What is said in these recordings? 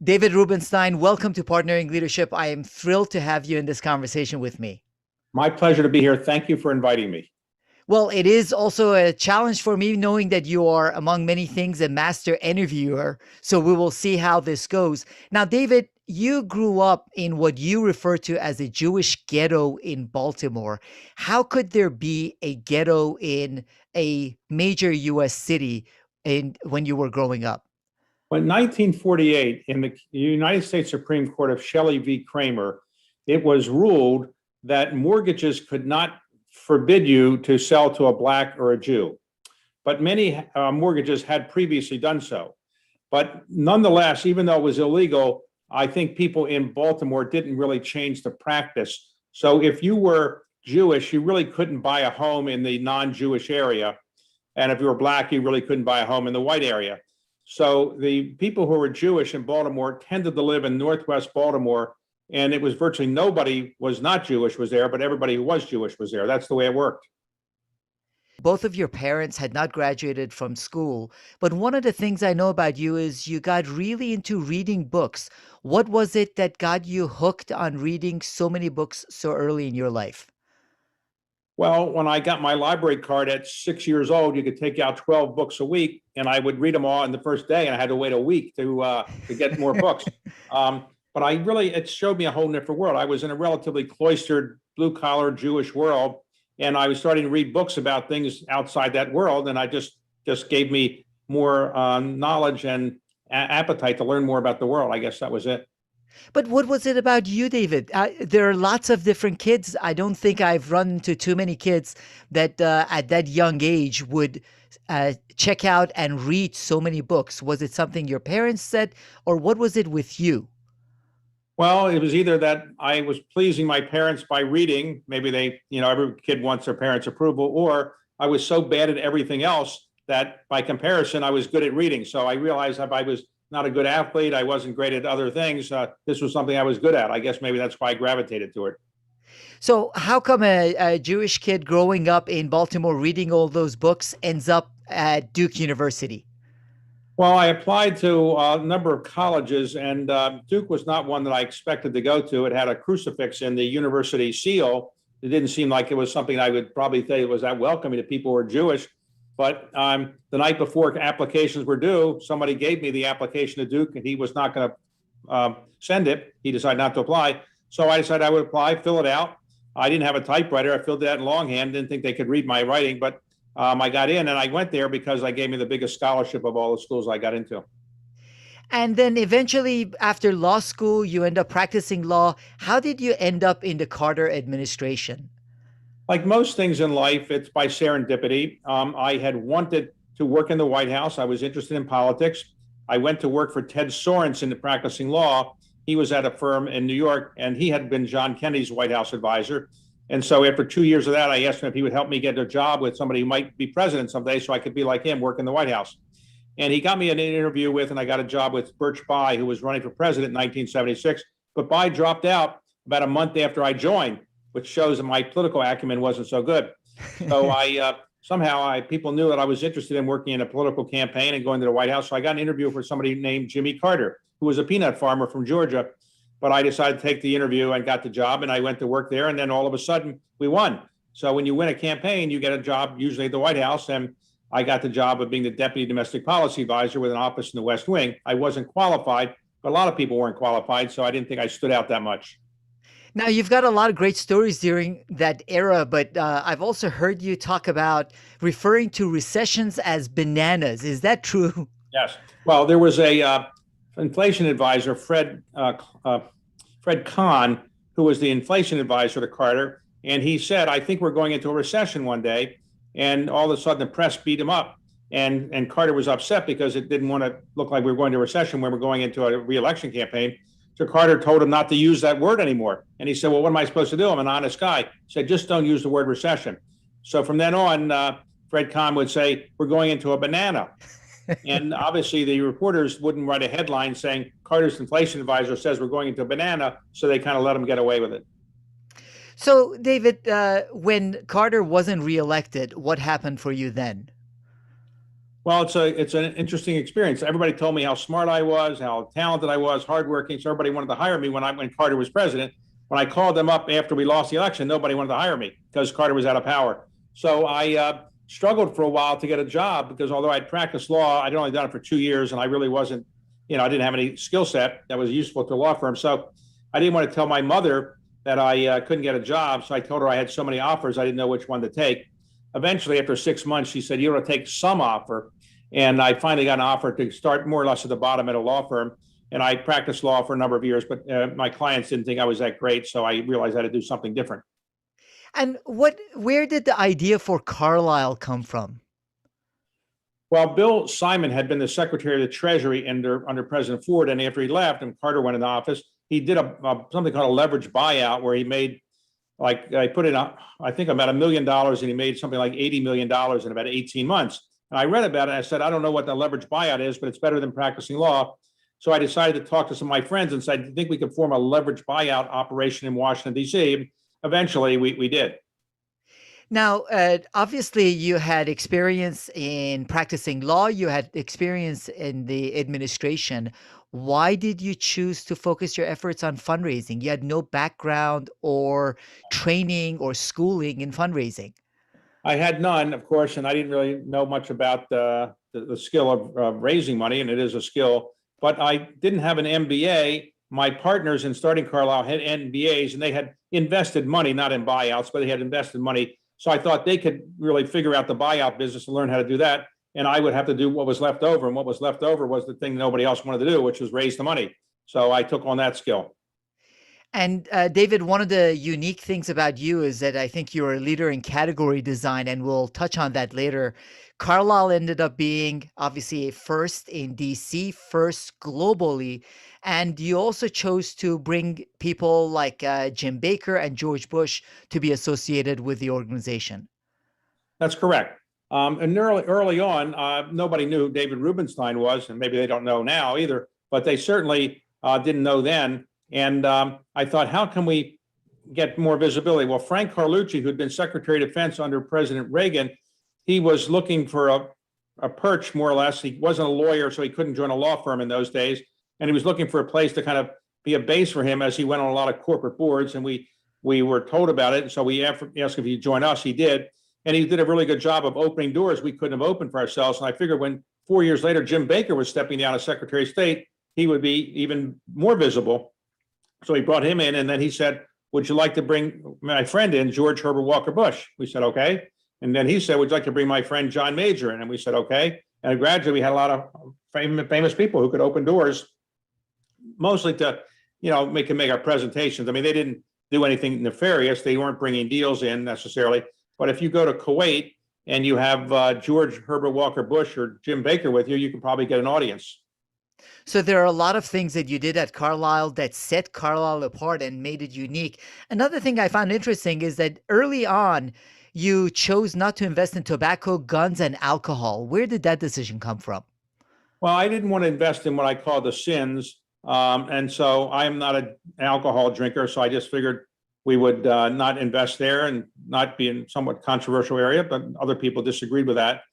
David Rubenstein, welcome to Partnering Leadership. I am thrilled to have you in this conversation with me. My pleasure to be here. Thank you for inviting me. Well, it is also a challenge for me knowing that you are, among many things, a master interviewer. So we will see how this goes. Now, David, you grew up in what you refer to as a Jewish ghetto in Baltimore. How could there be a ghetto in a major U.S. city when you were growing up? Well, in 1948, in the United States Supreme Court of Shelley v. Kramer, it was ruled that mortgages could not forbid you to sell to a Black or a Jew. But many mortgages had previously done so. But nonetheless, even though it was illegal, I think people in Baltimore didn't really change the practice. So if you were Jewish, you really couldn't buy a home in the non-Jewish area. And if you were Black, you really couldn't buy a home in the white area. So the people who were Jewish in Baltimore tended to live in Northwest Baltimore, and it was virtually nobody was not Jewish was there, but everybody who was Jewish was there. That's the way it worked. Both of your parents had not graduated from school, but one of the things I know about you is you got really into reading books. What was it that got you hooked on reading so many books so early in your life? Well, when I got my library card at 6 years old, you could take out 12 books a week, and I would read them all in the first day, and I had to wait a week to get more books. But it showed me a whole different world. I was in a relatively cloistered, blue-collar Jewish world, and I was starting to read books about things outside that world, and I just gave me more knowledge and appetite to learn more about the world. I guess that was it. But what was it about you, David? There are lots of different kids. I don't think I've run into too many kids that at that young age would check out and read so many books. Was it something your parents said, or what was it with you? Well, it was either that I was pleasing my parents by reading, maybe every kid wants their parents' approval, or I was so bad at everything else that by comparison, I was good at reading. So I realized if I was not a good athlete, I wasn't great at other things, this was something I was good at. I guess maybe that's why I gravitated to it. So how come a Jewish kid growing up in Baltimore reading all those books ends up at Duke University? Well, I applied to a number of colleges, and Duke was not one that I expected to go to. It had a crucifix in the university seal. It didn't seem like it was something I would probably say was that welcoming to people who are Jewish. But the night before applications were due, somebody gave me the application to Duke, and he was not going to send it. He decided not to apply. So I decided I would apply, fill it out. I didn't have a typewriter. I filled it out in longhand. Didn't think they could read my writing, but I got in, and I went there because they gave me the biggest scholarship of all the schools I got into. And then eventually, after law school, you end up practicing law. How did you end up in the Carter administration? Like most things in life, it's by serendipity. I had wanted to work in the White House. I was interested in politics. I went to work for Ted Sorensen practicing law. He was at a firm in New York, and he had been John Kennedy's White House advisor. And so after 2 years of that, I asked him if he would help me get a job with somebody who might be president someday so I could be like him, work in the White House. And he got me an interview with, and I got a job with Birch Bayh, who was running for president in 1976. But Bayh dropped out about a month after I joined, which shows that my political acumen wasn't so good. So people knew that I was interested in working in a political campaign and going to the White House. So I got an interview for somebody named Jimmy Carter, who was a peanut farmer from Georgia. But I decided to take the interview and got the job, and I went to work there. And then all of a sudden we won. So when you win a campaign, you get a job usually at the White House. And I got the job of being the deputy domestic policy advisor with an office in the West Wing. I wasn't qualified, but a lot of people weren't qualified. So I didn't think I stood out that much. Now, you've got a lot of great stories during that era, but I've also heard you talk about referring to recessions as bananas. Is that true? Yes. Well, there was a inflation advisor, Fred Kahn, who was the inflation advisor to Carter. And he said, I think we're going into a recession one day. And all of a sudden, the press beat him up. And Carter was upset because it didn't want to look like we were going to a recession when we're going into a reelection campaign. So Carter told him not to use that word anymore. And he said, well, what am I supposed to do? I'm an honest guy. He said, just don't use the word recession. So from then on, Fred Kahn would say, we're going into a banana. And obviously the reporters wouldn't write a headline saying Carter's inflation advisor says we're going into a banana. So they kind of let him get away with it. So, David, when Carter wasn't reelected, what happened for you then? Well, it's an interesting experience. Everybody told me how smart I was, how talented I was, hardworking. So everybody wanted to hire me when Carter was president. When I called them up after we lost the election, nobody wanted to hire me because Carter was out of power. So I struggled for a while to get a job because although I'd practiced law, I'd only done it for 2 years, and I really wasn't, I didn't have any skill set that was useful to a law firm. So I didn't want to tell my mother that I couldn't get a job. So I told her I had so many offers, I didn't know which one to take. Eventually, after 6 months, she said, "You ought to take some offer." And I finally got an offer to start more or less at the bottom at a law firm. And I practiced law for a number of years, but my clients didn't think I was that great. So I realized I had to do something different. And where did the idea for Carlyle come from? Well, Bill Simon had been the Secretary of the Treasury under President Ford. And after he left and Carter went into office, he did something called a leverage buyout where he made, like, I put in, I think about $1 million, and he made something like $80 million in about 18 months. And I read about it and I said, I don't know what the leverage buyout is, but it's better than practicing law. So I decided to talk to some of my friends and said, "Do you think we could form a leverage buyout operation in Washington, D.C.?" Eventually, we did. Now, obviously, you had experience in practicing law, you had experience in the administration. Why did you choose to focus your efforts on fundraising? You had no background or training or schooling in fundraising. I had none, of course, and I didn't really know much about the skill of raising money, and it is a skill. But I didn't have an MBA. My partners in starting Carlyle had MBAs, and they had invested money, not in buyouts, but they had invested money. So I thought they could really figure out the buyout business and learn how to do that. And I would have to do what was left over. And what was left over was the thing nobody else wanted to do, which was raise the money. So I took on that skill. And David, one of the unique things about you is that I think you're a leader in category design, and we'll touch on that later. Carlyle ended up being obviously a first in DC, first globally. And you also chose to bring people like Jim Baker and George Bush to be associated with the organization. That's correct. And early on, nobody knew who David Rubenstein was, and maybe they don't know now either, but they certainly didn't know then. And I thought, how can we get more visibility? Well, Frank Carlucci, who'd been Secretary of Defense under President Reagan, he was looking for a perch, more or less. He wasn't a lawyer, so he couldn't join a law firm in those days. And he was looking for a place to kind of be a base for him as he went on a lot of corporate boards. And we were told about it. And so we asked if he'd join us. He did. And he did a really good job of opening doors we couldn't have opened for ourselves. And I figured when 4 years later, Jim Baker was stepping down as Secretary of State, he would be even more visible. So he brought him in, and then he said, "Would you like to bring my friend in, George Herbert Walker Bush?" We said, "Okay." And then he said, "Would you like to bring my friend John Major in?" And we said, "Okay." And gradually we had a lot of famous people who could open doors, mostly to, make our presentations. I mean, they didn't do anything nefarious. They weren't bringing deals in necessarily. But if you go to Kuwait and you have George Herbert Walker Bush or Jim Baker with you, you can probably get an audience. So there are a lot of things that you did at Carlyle that set Carlyle apart and made it unique. Another thing I found interesting is that early on, you chose not to invest in tobacco, guns, and alcohol. Where did that decision come from? Well, I didn't want to invest in what I call the sins. And so I am not an alcohol drinker. So I just figured we would not invest there and not be in somewhat controversial area, but other people disagreed with that.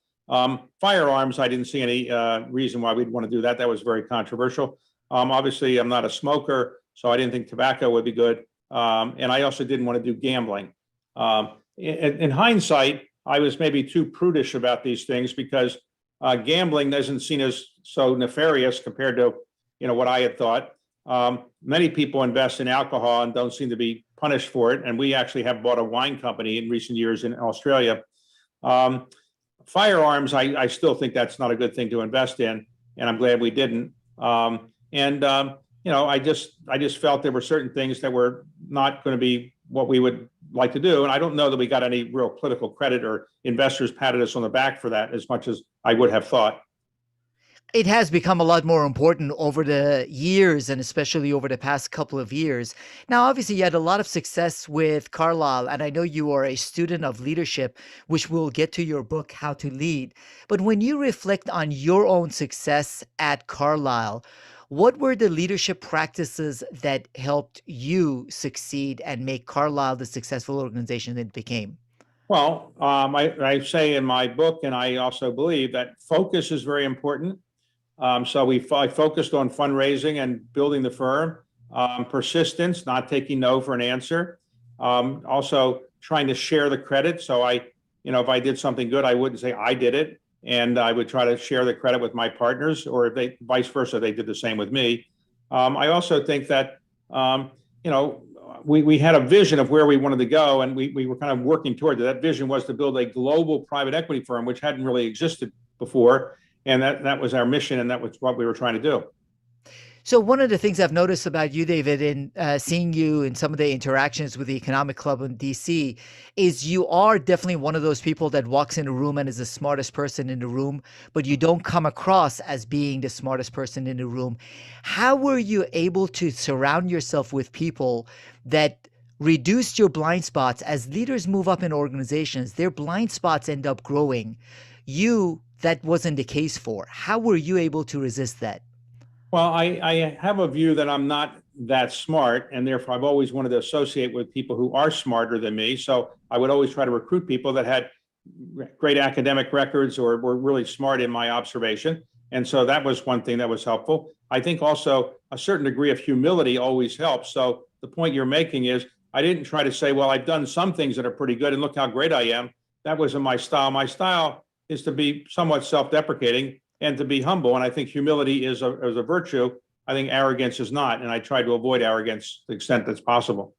Firearms, I didn't see any reason why we'd want to do that. That was very controversial. Obviously, I'm not a smoker, so I didn't think tobacco would be good. And I also didn't want to do gambling. In hindsight, I was maybe too prudish about these things because gambling doesn't seem as so nefarious compared to what I had thought. Many people invest in alcohol and don't seem to be punished for it. And we actually have bought a wine company in recent years in Australia. Firearms, I still think that's not a good thing to invest in, and I'm glad we didn't. I just felt there were certain things that were not going to be what we would like to do, and I don't know that we got any real political credit or investors patted us on the back for that as much as I would have thought. It has become a lot more important over the years, and especially over the past couple of years. Now, obviously, you had a lot of success with Carlyle, and I know you are a student of leadership, which we'll get to your book, How to Lead. But when you reflect on your own success at Carlyle, what were the leadership practices that helped you succeed and make Carlyle the successful organization it became? Well, I say in my book, and I also believe that focus is very important. I focused on fundraising and building the firm, persistence, not taking no for an answer, also trying to share the credit. If I did something good, I wouldn't say I did it, and I would try to share the credit with my partners, or if they vice versa, they did the same with me. I also think that you know we had a vision of where we wanted to go, and we were kind of working toward it. That vision was to build a global private equity firm, which hadn't really existed before. And that was our mission, and that was what we were trying to do. So one of the things I've noticed about you, David, in seeing you in some of the interactions with the Economic Club in DC, is you are definitely one of those people that walks in a room and is the smartest person in the room, but you don't come across as being the smartest person in the room. How were you able to surround yourself with people that reduced your blind spots? As leaders move up in organizations, their blind spots end up growing. That wasn't the case for. How were you able to resist that? Well, I have a view that I'm not that smart, and therefore I've always wanted to associate with people who are smarter than me. So I would always try to recruit people that had great academic records or were really smart in my observation. And so that was one thing that was helpful. I think also a certain degree of humility always helps. So the point you're making is I didn't try to say, well, I've done some things that are pretty good and look how great I am. That wasn't my style. My style is to be somewhat self-deprecating and to be humble. And I think humility is a virtue. I think arrogance is not. And I try to avoid arrogance to the extent that's possible.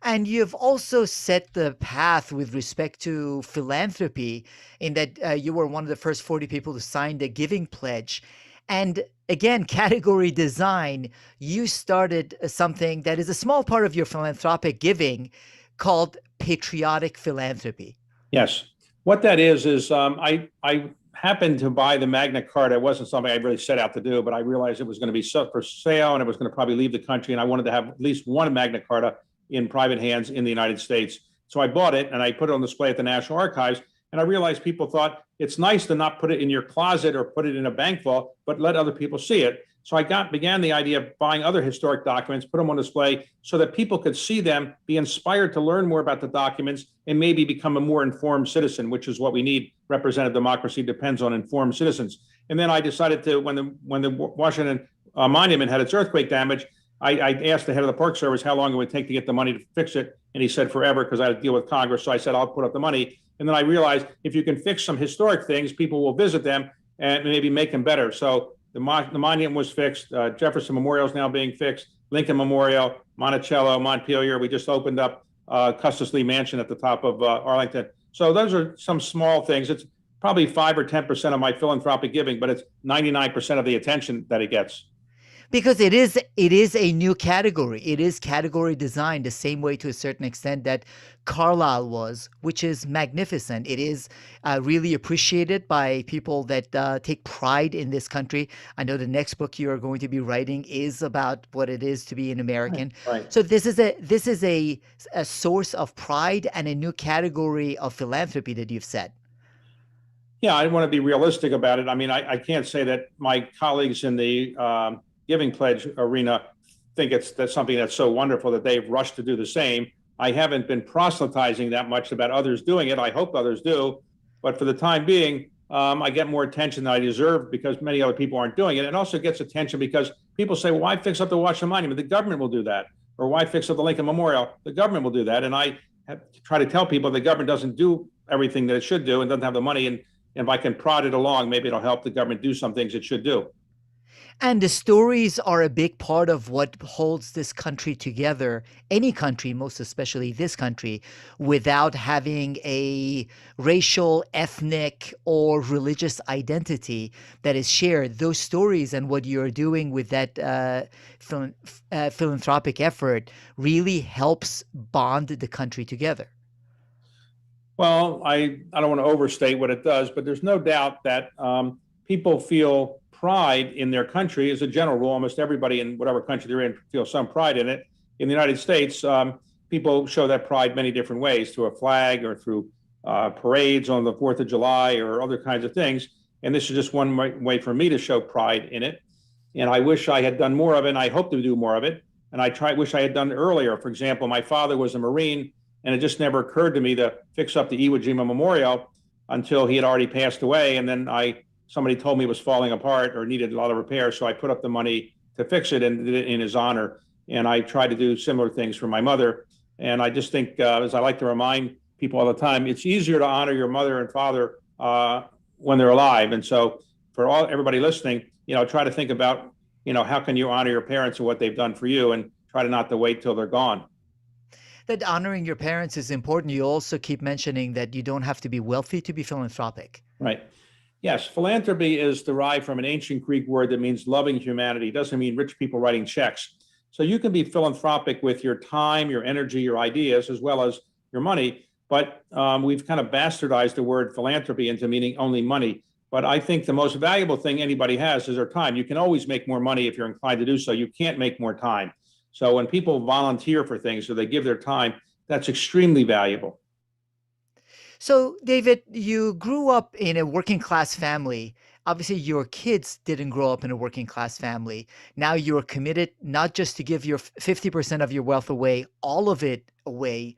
And you've also set the path with respect to philanthropy in that you were one of the first 40 people to sign the Giving Pledge. And again, category design, you started something that is a small part of your philanthropic giving called patriotic philanthropy. Yes. What that is I happened to buy the Magna Carta. It wasn't something I really set out to do, but I realized it was going to be for sale and it was going to probably leave the country. And I wanted to have at least one Magna Carta in private hands in the United States. So I bought it and I put it on display at the National Archives. And I realized people thought it's nice to not put it in your closet or put it in a bank vault, but let other people see it. So I began the idea of buying other historic documents, put them on display so that people could see them, be inspired to learn more about the documents, and maybe become a more informed citizen, which is what we need. Representative democracy depends on informed citizens. And then I decided to, when the Washington Monument had its earthquake damage, I asked the head of the Park Service how long it would take to get the money to fix it. And he said forever because I had to deal with Congress. So I said, I'll put up the money. And then I realized if you can fix some historic things, people will visit them and maybe make them better. So the monument was fixed. Jefferson Memorial is now being fixed. Lincoln Memorial, Monticello, Montpelier. We just opened up Custis Lee Mansion at the top of Arlington. So those are some small things. It's probably 5 or 10% of my philanthropic giving, but it's 99% of the attention that it gets. Because it is a new category. It is category design the same way to a certain extent that Carlyle was, which is magnificent. It is really appreciated by people that take pride in this country. I know the next book you are going to be writing is about what it is to be an American. Right. So this is a source of pride and a new category of philanthropy that you've set. Yeah, I want to be realistic about it. I mean, I can't say that my colleagues in the Giving Pledge arena think that's something that's so wonderful that they've rushed to do the same. I haven't been proselytizing that much about others doing it. I hope others do. But for the time being, I get more attention than I deserve because many other people aren't doing it. It also gets attention because people say, well, why fix up the Washington Monument? The government will do that. Or why fix up the Lincoln Memorial? The government will do that. And I try to tell people the government doesn't do everything that it should do and doesn't have the money. And if I can prod it along, maybe it'll help the government do some things it should do. And the stories are a big part of what holds this country together, any country, most especially this country, without having a racial, ethnic, or religious identity that is shared. Those stories and what you're doing with that philanthropic effort really helps bond the country together. Well, I don't want to overstate what it does, but there's no doubt that people feel pride in their country. As a general rule, almost everybody in whatever country they're in feels some pride in it. In the United States, people show that pride many different ways, through a flag or through parades on the 4th of July or other kinds of things. And this is just one way for me to show pride in it. And I wish I had done more of it, and I hope to do more of it. And wish I had done it earlier. For example, my father was a Marine, And it just never occurred to me to fix up the Iwo Jima Memorial until he had already passed away. And then somebody told me it was falling apart or needed a lot of repair. So I put up the money to fix it and did it in his honor. And I try to do similar things for my mother. And I just think, as I like to remind people all the time, it's easier to honor your mother and father when they're alive. And so for everybody listening, try to think about, how can you honor your parents and what they've done for you, and try to not to wait till they're gone. That honoring your parents is important. You also keep mentioning that you don't have to be wealthy to be philanthropic. Right. Yes. Philanthropy is derived from an ancient Greek word that means loving humanity. It doesn't mean rich people writing checks. So you can be philanthropic with your time, your energy, your ideas, as well as your money. But we've kind of bastardized the word philanthropy into meaning only money. But I think the most valuable thing anybody has is their time. You can always make more money if you're inclined to do so. You can't make more time. So when people volunteer for things or they give their time, that's extremely valuable. So, David, you grew up in a working class family. Obviously, your kids didn't grow up in a working class family. Now you're committed not just to give your 50% of your wealth away, all of it away.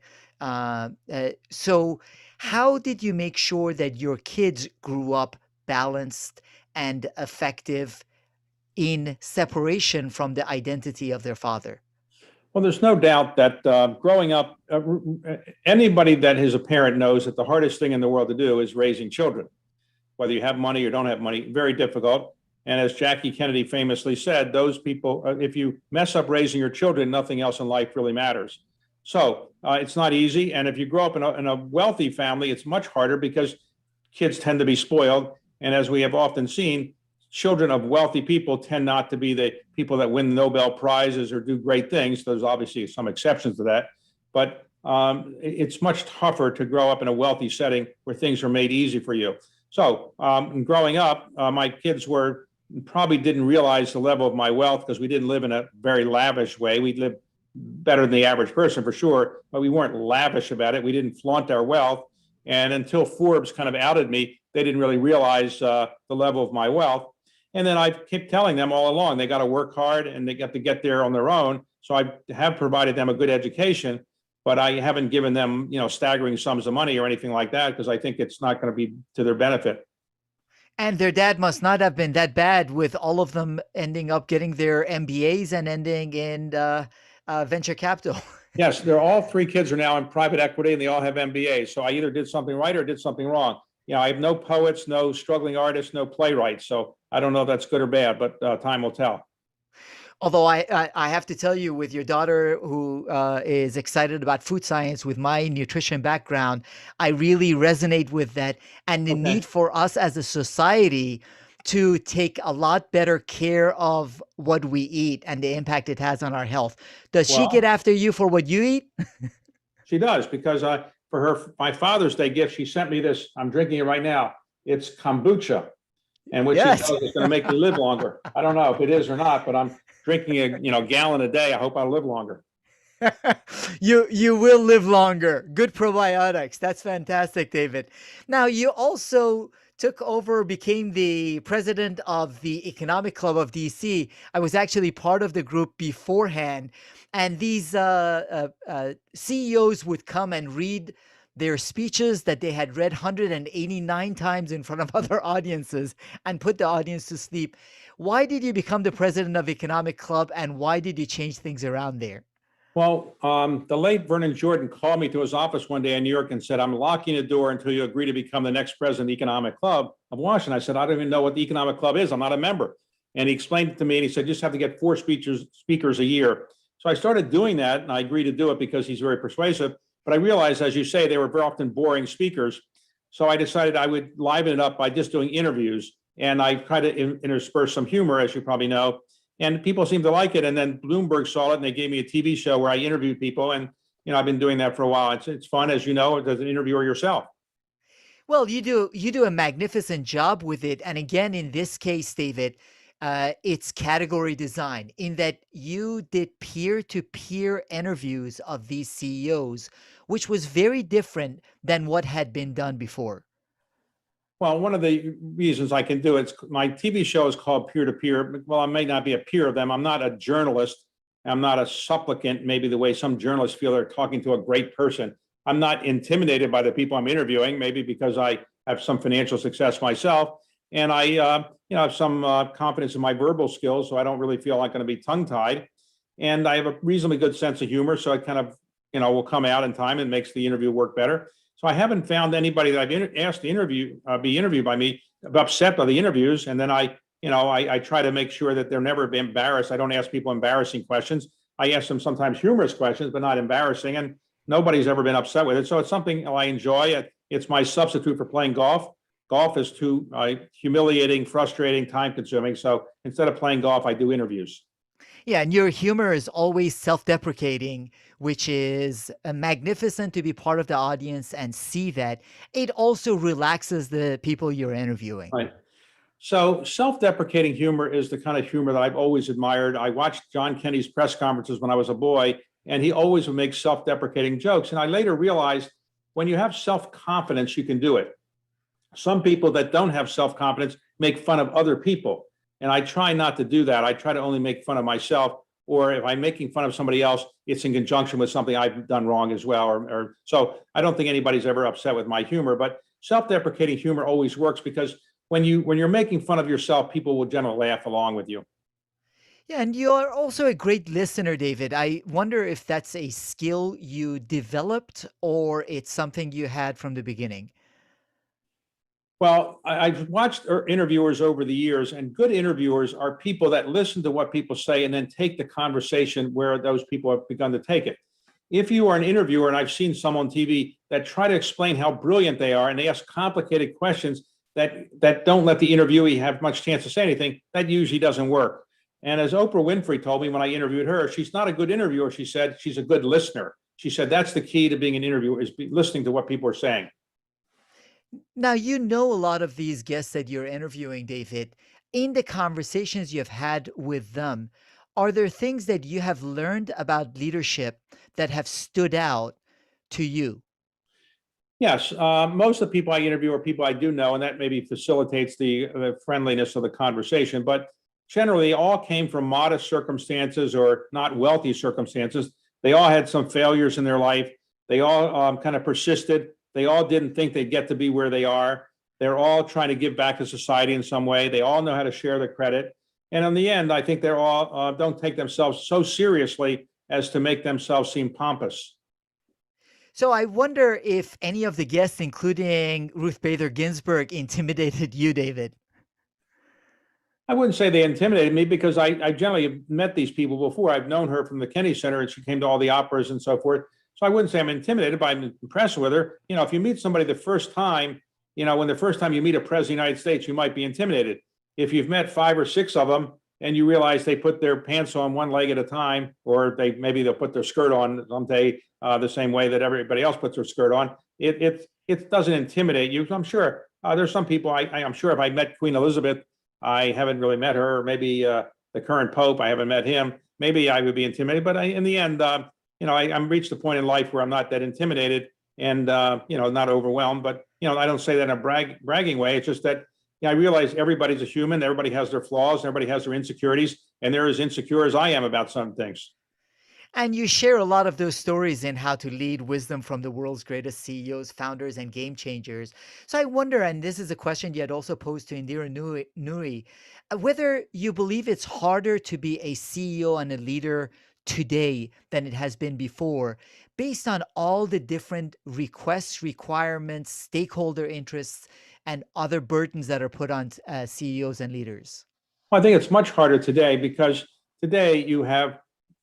So how did you make sure that your kids grew up balanced and effective in separation from the identity of their father? Well, there's no doubt that growing up, anybody that is a parent knows that the hardest thing in the world to do is raising children. Whether you have money or don't have money, very difficult. And as Jackie Kennedy famously said, those people, if you mess up raising your children, nothing else in life really matters. So it's not easy. And if you grow up in a wealthy family, it's much harder because kids tend to be spoiled. And as we have often seen, children of wealthy people tend not to be the people that win Nobel Prizes or do great things. There's obviously some exceptions to that. But it's much tougher to grow up in a wealthy setting where things are made easy for you. So growing up, my kids probably didn't realize the level of my wealth because we didn't live in a very lavish way. We lived better than the average person for sure, but we weren't lavish about it. We didn't flaunt our wealth. And until Forbes kind of outed me, they didn't really realize the level of my wealth. And then I kept telling them all along, they got to work hard and they got to get there on their own. So I have provided them a good education, but I haven't given them, staggering sums of money or anything like that, because I think it's not going to be to their benefit. And their dad must not have been that bad, with all of them ending up getting their MBAs and ending in venture capital. Yes, all three kids are now in private equity and they all have MBAs. So I either did something right or did something wrong. I have no poets, no struggling artists, no playwrights. So I don't know if that's good or bad, but time will tell. Although I have to tell you, with your daughter who is excited about food science, with my nutrition background, I really resonate with that, and the need for us as a society to take a lot better care of what we eat and the impact it has on our health. Does she get after you for what you eat? She does, because for my Father's Day gift, she sent me this. I'm drinking it right now. It's kombucha. And what she knows is going to make me live longer. I don't know if it is or not, but I'm drinking a gallon a day. I hope I'll live longer. You will live longer. Good probiotics. That's fantastic, David. Now, you also took over, became the president of the Economic Club of DC. I was actually part of the group beforehand. And these CEOs would come and read their speeches that they had read 189 times in front of other audiences and put the audience to sleep. Why did you become the president of Economic Club, and why did you change things around there? Well, the late Vernon Jordan called me to his office one day in New York and said, I'm locking the door until you agree to become the next president of the Economic Club of Washington. I said, I don't even know what the Economic Club is. I'm not a member. And he explained it to me, and he said, you just have to get 4 speakers a year. So I started doing that, and I agreed to do it because he's very persuasive. But I realized, as you say, they were very often boring speakers. So I decided I would liven it up by just doing interviews. And I tried to intersperse some humor, as you probably know. And people seemed to like it. And then Bloomberg saw it, and they gave me a TV show where I interviewed people. And, I've been doing that for a while. It's fun, as you know, as an interviewer yourself. Well, you do a magnificent job with it. And again, in this case, David, it's category design, in that you did peer-to-peer interviews of these CEOs, which was very different than what had been done before. Well, one of the reasons I can do it, my TV show is called Peer-to-Peer. Well, I may not be a peer of them. I'm not a journalist. I'm not a supplicant, maybe the way some journalists feel they're talking to a great person. I'm not intimidated by the people I'm interviewing, maybe because I have some financial success myself. And I have some confidence in my verbal skills, so I don't really feel like I'm going to be tongue-tied. And I have a reasonably good sense of humor, so it kind of, will come out in time and makes the interview work better. So I haven't found anybody that I've asked to be interviewed by me upset by the interviews. And then I try to make sure that they're never embarrassed. I don't ask people embarrassing questions. I ask them sometimes humorous questions, but not embarrassing. And nobody's ever been upset with it. So it's something I enjoy. It's my substitute for playing golf. Golf is too humiliating, frustrating, time consuming. So instead of playing golf, I do interviews. Yeah, and your humor is always self-deprecating, which is magnificent to be part of the audience and see that. It also relaxes the people you're interviewing. Right. So self-deprecating humor is the kind of humor that I've always admired. I watched John Kennedy's press conferences when I was a boy, and he always would make self-deprecating jokes. And I later realized when you have self-confidence, you can do it. Some people that don't have self-confidence make fun of other people. And I try not to do that. I try to only make fun of myself. Or if I'm making fun of somebody else, it's in conjunction with something I've done wrong as well. Or so I don't think anybody's ever upset with my humor. But self-deprecating humor always works because when you're making fun of yourself, people will generally laugh along with you. Yeah, and you're also a great listener, David. I wonder if that's a skill you developed or it's something you had from the beginning. Well, I've watched interviewers over the years, and good interviewers are people that listen to what people say and then take the conversation where those people have begun to take it. If you are an interviewer, and I've seen some on TV that try to explain how brilliant they are, and they ask complicated questions that don't let the interviewee have much chance to say anything, that usually doesn't work. And as Oprah Winfrey told me when I interviewed her, she's not a good interviewer. She said she's a good listener. She said that's the key to being an interviewer is listening to what people are saying. Now, you know a lot of these guests that you're interviewing, David. In the conversations you've had with them, are there things that you have learned about leadership that have stood out to you? Yes, most of the people I interview are people I do know, and that maybe facilitates the friendliness of the conversation. But generally, all came from modest circumstances or not wealthy circumstances. They all had some failures in their life. They all kind of persisted. They all didn't think they'd get to be where they are. They're all trying to give back to society in some way. They all know how to share the credit. And in the end, I think they're all don't take themselves so seriously as to make themselves seem pompous. So I wonder if any of the guests, including Ruth Bader Ginsburg, intimidated you, David. I wouldn't say they intimidated me because I generally have met these people before. I've known her from the Kennedy Center and she came to all the operas and so forth. So I wouldn't say I'm intimidated, but I'm impressed with her. If you meet somebody the first time, when the first time you meet a president of the United States, you might be intimidated. If you've met 5 or 6 of them and you realize they put their pants on one leg at a time, or maybe they'll put their skirt on someday the same way that everybody else puts their skirt on, it doesn't intimidate you. I'm sure there's some people, I'm sure if I met Queen Elizabeth, I haven't really met her, or maybe the current Pope, I haven't met him, maybe I would be intimidated. But in the end, I'm reached a point in life where I'm not that intimidated and, not overwhelmed. But, I don't say that in a bragging way. It's just that I realize everybody's a human. Everybody has their flaws. Everybody has their insecurities. And they're as insecure as I am about some things. And you share a lot of those stories in How to Lead: Wisdom from the World's Greatest CEOs, Founders, and Game Changers. So I wonder, and this is a question you had also posed to Indira Nuri, whether you believe it's harder to be a CEO and a leader today than it has been before, based on all the different requests, requirements, stakeholder interests, and other burdens that are put on CEOs and leaders. Well, I think it's much harder today because today you have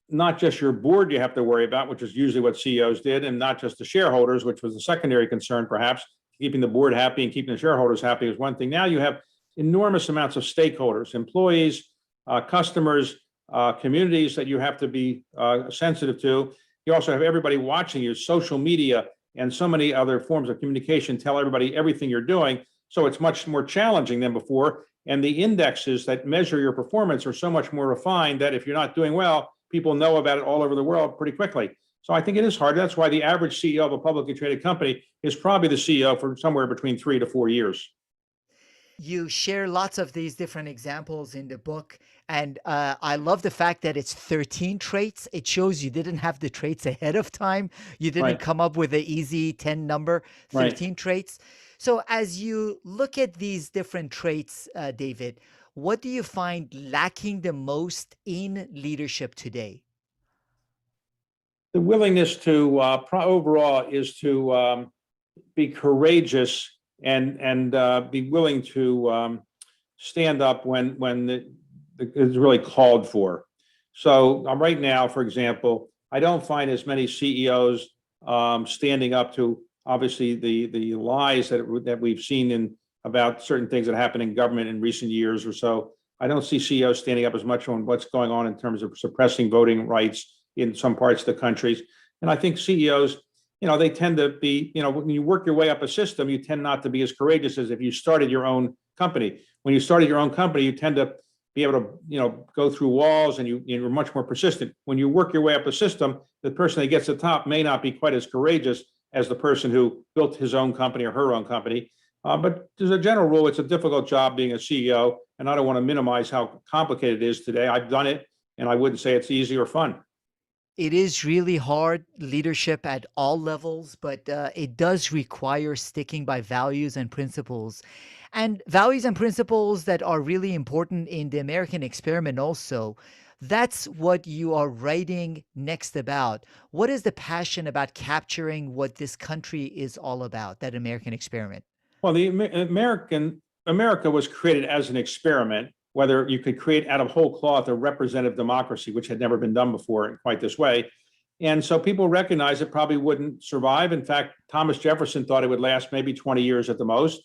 not just your board you have to worry about, which is usually what CEOs did, and not just the shareholders, which was a secondary concern, perhaps. Keeping the board happy and keeping the shareholders happy is one thing. Now you have enormous amounts of stakeholders, employees, customers, communities that you have to be sensitive to. You also have everybody watching you, social media, and so many other forms of communication tell everybody everything you're doing. So it's much more challenging than before. And the indexes that measure your performance are so much more refined that if you're not doing well, people know about it all over the world pretty quickly. So I think it is hard. That's why the average CEO of a publicly traded company is probably the CEO for somewhere between 3 to 4 years. You share lots of these different examples in the book. And I love the fact that it's 13 traits. It shows you didn't have the traits ahead of time. You didn't Right, come up with an easy 10 number, right. 13 traits. So as you look at these different traits, David, what do you find lacking the most in leadership today? The willingness to overall is to be courageous and be willing to stand up when it's really called for. So right now, for example, I don't find as many CEOs standing up to obviously the lies that we've seen in about certain things that happen in government in recent years or so. I don't see CEOs standing up as much on what's going on in terms of suppressing voting rights in some parts of the countries. And I think CEOs, they tend to be, when you work your way up a system, you tend not to be as courageous as if you started your own company. When you started your own company, you tend to be able to, go through walls, and you're much more persistent. When you work your way up a system, the person that gets to the top may not be quite as courageous as the person who built his own company or her own company. But as a general rule, it's a difficult job being a CEO, and I don't want to minimize how complicated it is today. I've done it, and I wouldn't say it's easy or fun. It is really hard leadership at all levels, but it does require sticking by values and principles. And values and principles that are really important in the American experiment, also. That's what you are writing next about. What is the passion about capturing what this country is all about, that American experiment? Well, the America was created as an experiment, whether you could create out of whole cloth a representative democracy, which had never been done before in quite this way. And so people recognize it probably wouldn't survive. In fact, Thomas Jefferson thought it would last maybe 20 years at the most.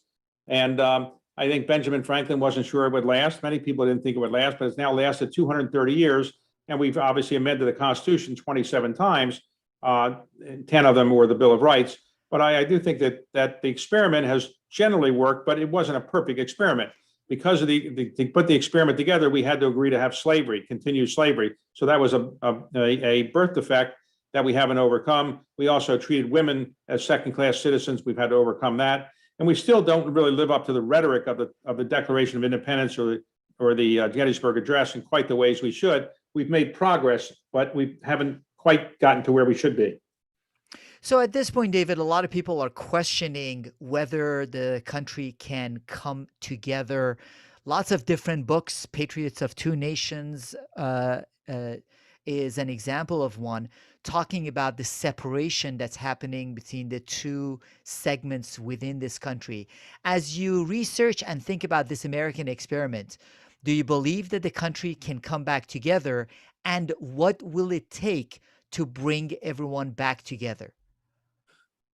And I think Benjamin Franklin wasn't sure it would last. Many people didn't think it would last, but it's now lasted 230 years. And we've obviously amended the Constitution 27 times. 10 of them were the Bill of Rights. But I do think that the experiment has generally worked, but it wasn't a perfect experiment. Because of to put the experiment together, we had to agree to have slavery, continue slavery. So that was a birth defect that we haven't overcome. We also treated women as second-class citizens. We've had to overcome that, and we still don't really live up to the rhetoric of the Declaration of Independence or the Gettysburg Address in quite the ways we should. We've made progress, but we haven't quite gotten to where we should be. So at this point, David, a lot of people are questioning whether the country can come together. Lots of different books. Patriots of Two Nations uh, is an example of one, talking about the separation that's happening between the two segments within this country. As you research and think about this American experiment, do you believe that the country can come back together? And what will it take to bring everyone back together?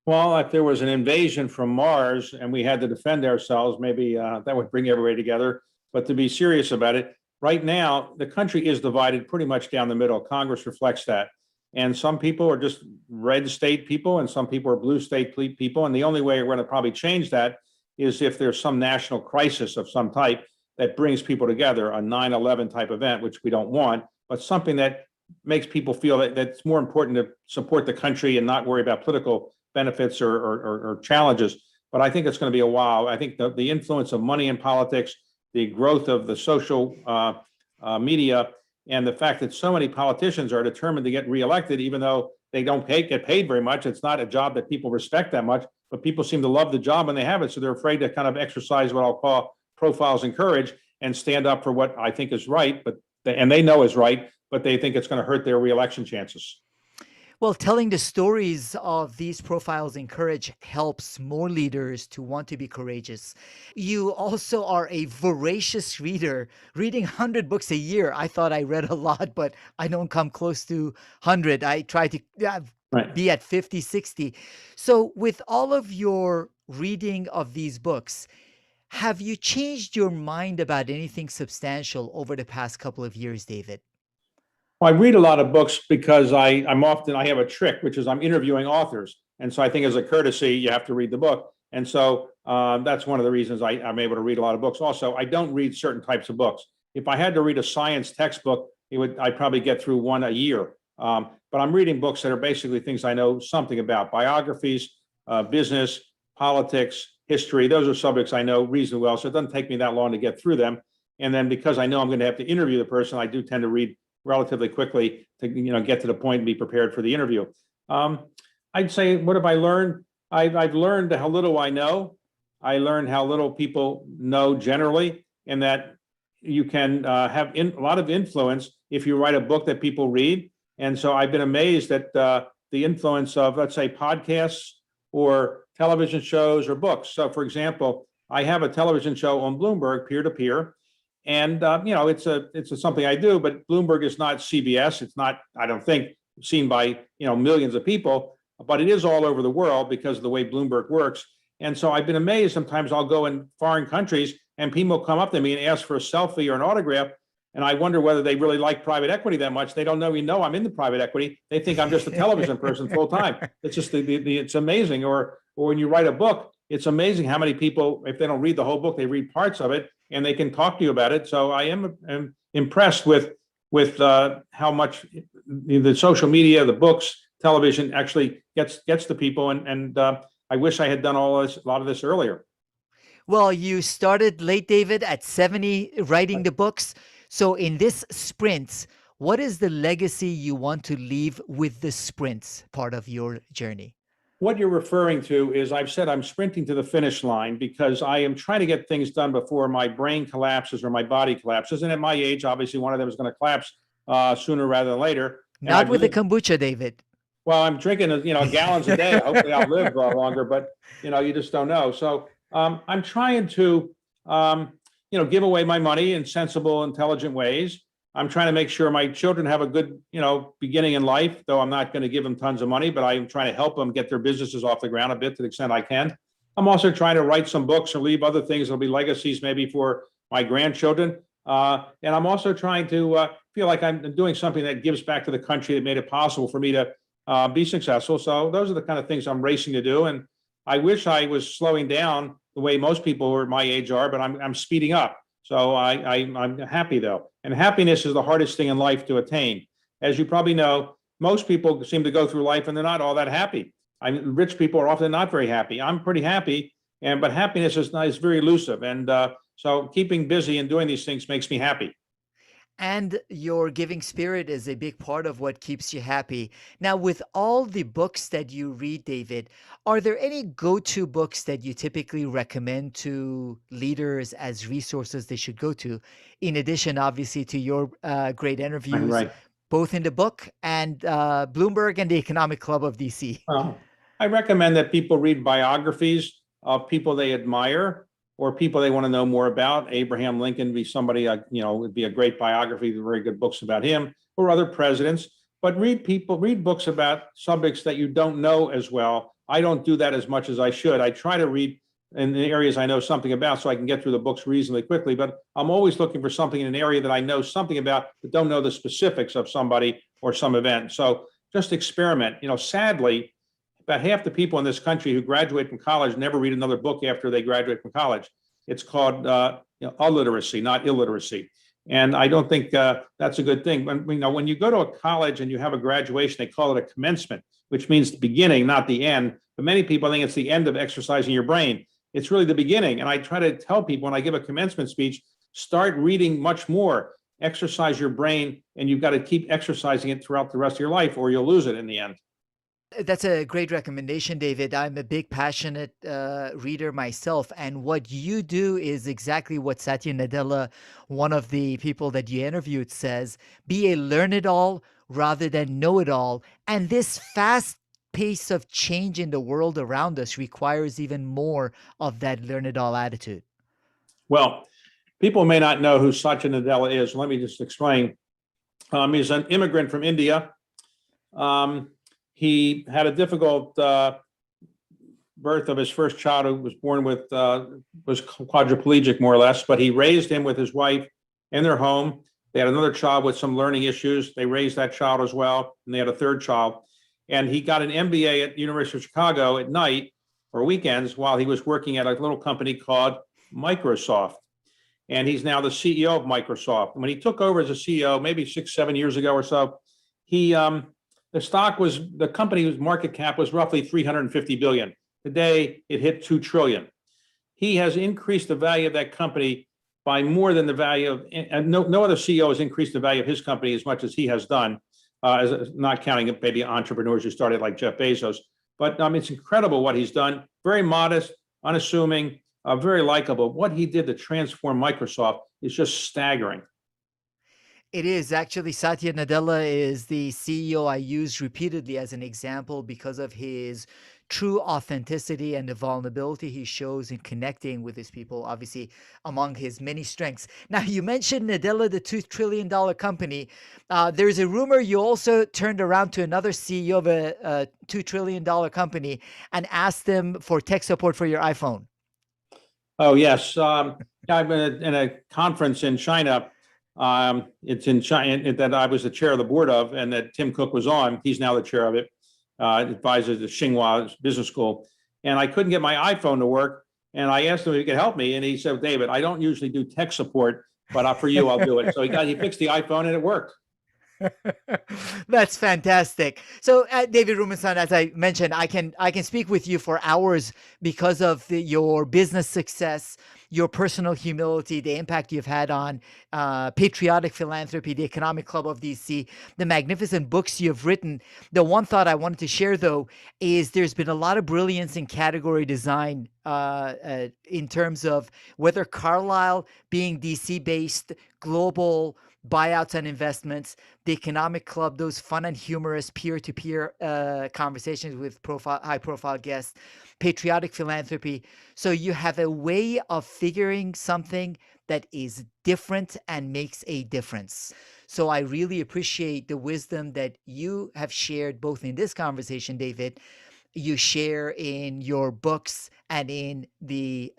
Well, if there was an invasion from Mars and we had to defend ourselves, maybe that would bring everybody together. But to be serious about it, right now, the country is divided pretty much down the middle. Congress reflects that. And some people are just red state people, and some people are blue state people. And the only way we're going to probably change that is if there's some national crisis of some type that brings people together, a 9/11 type event, which we don't want, but something that makes people feel that it's more important to support the country and not worry about political benefits or challenges. But I think it's going to be a while. I think the influence of money in politics, the growth of the social media, and the fact that so many politicians are determined to get reelected, even though they don't get paid very much. It's not a job that people respect that much, but people seem to love the job when they have it. So they're afraid to kind of exercise what I'll call profiles in courage and stand up for what I think is right, and they know is right, but they think it's going to hurt their reelection chances. Well, telling the stories of these profiles in courage helps more leaders to want to be courageous. You also are a voracious reader, reading 100 books a year. I thought I read a lot, but I don't come close to 100. I try to Right. be at 50, 60. So, with all of your reading of these books, have you changed your mind about anything substantial over the past couple of years, David? Well, I read a lot of books because I have a trick, which is I'm interviewing authors. And so I think as a courtesy, you have to read the book. And so that's one of the reasons I'm able to read a lot of books. Also, I don't read certain types of books. If I had to read a science textbook, I'd probably get through one a year. But I'm reading books that are basically things I know something about: biographies, business, politics, history. Those are subjects I know reasonably well, so it doesn't take me that long to get through them. And then because I know I'm going to have to interview the person, I do tend to read relatively quickly to get to the point and be prepared for the interview. I'd say, what have I learned? I've learned how little I know. I learned how little people know generally, and that you can have a lot of influence if you write a book that people read. And so I've been amazed at the influence of, let's say, podcasts or television shows or books. So, for example, I have a television show on Bloomberg, Peer-to-Peer, and it's something I do. But Bloomberg is not CBS. It's not, I don't think, seen by millions of people, but it is all over the world because of the way Bloomberg works. And so I've been amazed. Sometimes I'll go in foreign countries and people come up to me and ask for a selfie or an autograph. And I wonder whether they really like private equity that much. They don't know I'm into private equity. They think I'm just a television person full time. It's just it's amazing. Or when you write a book, it's amazing how many people, if they don't read the whole book, they read parts of it and they can talk to you about it. So I am impressed with how much the social media, the books, television actually gets to people. And I wish I had done a lot of this earlier. Well, you started late, David, at 70 writing the books. So in this sprints, what is the legacy you want to leave with the sprints part of your journey? What you're referring to is, I've said I'm sprinting to the finish line because I am trying to get things done before my brain collapses or my body collapses. And at my age, obviously, one of them is going to collapse sooner rather than later. Not with the kombucha, David. Well, I'm drinking gallons a day. Hopefully I'll live longer, but you just don't know. So I'm trying to give away my money in sensible, intelligent ways. I'm trying to make sure my children have a good beginning in life, though I'm not going to give them tons of money, but I'm trying to help them get their businesses off the ground a bit to the extent I can. I'm also trying to write some books or leave other things that'll be legacies maybe for my grandchildren. And I'm also trying to feel like I'm doing something that gives back to the country that made it possible for me to be successful. So those are the kind of things I'm racing to do. And I wish I was slowing down the way most people who are my age are, but I'm speeding up. So I'm happy though. And happiness is the hardest thing in life to attain. As you probably know, most people seem to go through life and they're not all that happy. Rich people are often not very happy. I'm pretty happy, but happiness is very elusive. And so keeping busy and doing these things makes me happy. And your giving spirit is a big part of what keeps you happy. Now, with all the books that you read, David, are there any go-to books that you typically recommend to leaders as resources they should go to? In addition, obviously, to your great interviews, Right. both in the book and Bloomberg and the Economic Club of DC. I recommend that people read biographies of people they admire or people they want to know more about. Abraham Lincoln would be somebody, would be a great biography, very good books about him, or other presidents. But read books about subjects that you don't know as well. I don't do that as much as I should. I try to read in the areas I know something about so I can get through the books reasonably quickly, but I'm always looking for something in an area that I know something about, but don't know the specifics of somebody or some event. So just experiment. Sadly, about half the people in this country who graduate from college never read another book after they graduate from college. It's called illiteracy, not illiteracy. And I don't think that's a good thing. When you go to a college and you have a graduation, they call it a commencement, which means the beginning, not the end. But many people think it's the end of exercising your brain. It's really the beginning. And I try to tell people when I give a commencement speech, start reading much more, exercise your brain, and you've got to keep exercising it throughout the rest of your life or you'll lose it in the end. That's a great recommendation, David. I'm a big, passionate reader myself. And what you do is exactly what Satya Nadella, one of the people that you interviewed, says: be a learn-it-all rather than know-it-all. And this fast pace of change in the world around us requires even more of that learn-it-all attitude. Well, people may not know who Satya Nadella is. Let me just explain. He's an immigrant from India. He had a difficult birth of his first child, who was born with, was quadriplegic more or less, but he raised him with his wife in their home. They had another child with some learning issues. They raised that child as well, and they had a third child. And he got an MBA at the University of Chicago at night or weekends while he was working at a little company called Microsoft. And he's now the CEO of Microsoft. And when he took over as a CEO, maybe 6-7 years ago or so, the company's market cap was roughly 350 billion. Today, it hit 2 trillion. he has increased the value of that company by more than the value of, and no other CEO has increased the value of his company as much as he has done, as not counting maybe entrepreneurs who started like Jeff Bezos. But it's incredible what he's done. Very modest, unassuming, very likable. What he did to transform Microsoft is just staggering. It is actually. Satya Nadella is the CEO I use repeatedly as an example because of his true authenticity and the vulnerability he shows in connecting with his people, obviously among his many strengths. Now, you mentioned Nadella, the $2 trillion company. There's a rumor you also turned around to another CEO of a $2 trillion company and asked them for tech support for your iPhone. Oh, yes. I've been in a conference in China. It's in China that I was the chair of the board of, and that Tim Cook was on. He's now the chair of it, advisor to Tsinghua Business School. And I couldn't get my iPhone to work. And I asked him if he could help me. And he said, David, I don't usually do tech support, but for you, I'll do it. So he fixed the iPhone and it worked. That's fantastic. So, David Rubenstein, as I mentioned, I can speak with you for hours because of your business success, your personal humility, the impact you've had on patriotic philanthropy, the Economic Club of DC, the magnificent books you've written. The one thought I wanted to share, though, is there's been a lot of brilliance in category design in terms of whether Carlyle being DC-based, global buyouts and investments, the Economic Club, those fun and humorous peer-to-peer conversations with high-profile guests, patriotic philanthropy. So you have a way of figuring something that is different and makes a difference. So I really appreciate the wisdom that you have shared both in this conversation, David, you share in your books and in the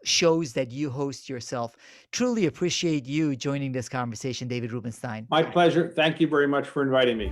shows that you host yourself. Truly appreciate you joining this conversation, David Rubenstein. My pleasure. Thank you very much for inviting me.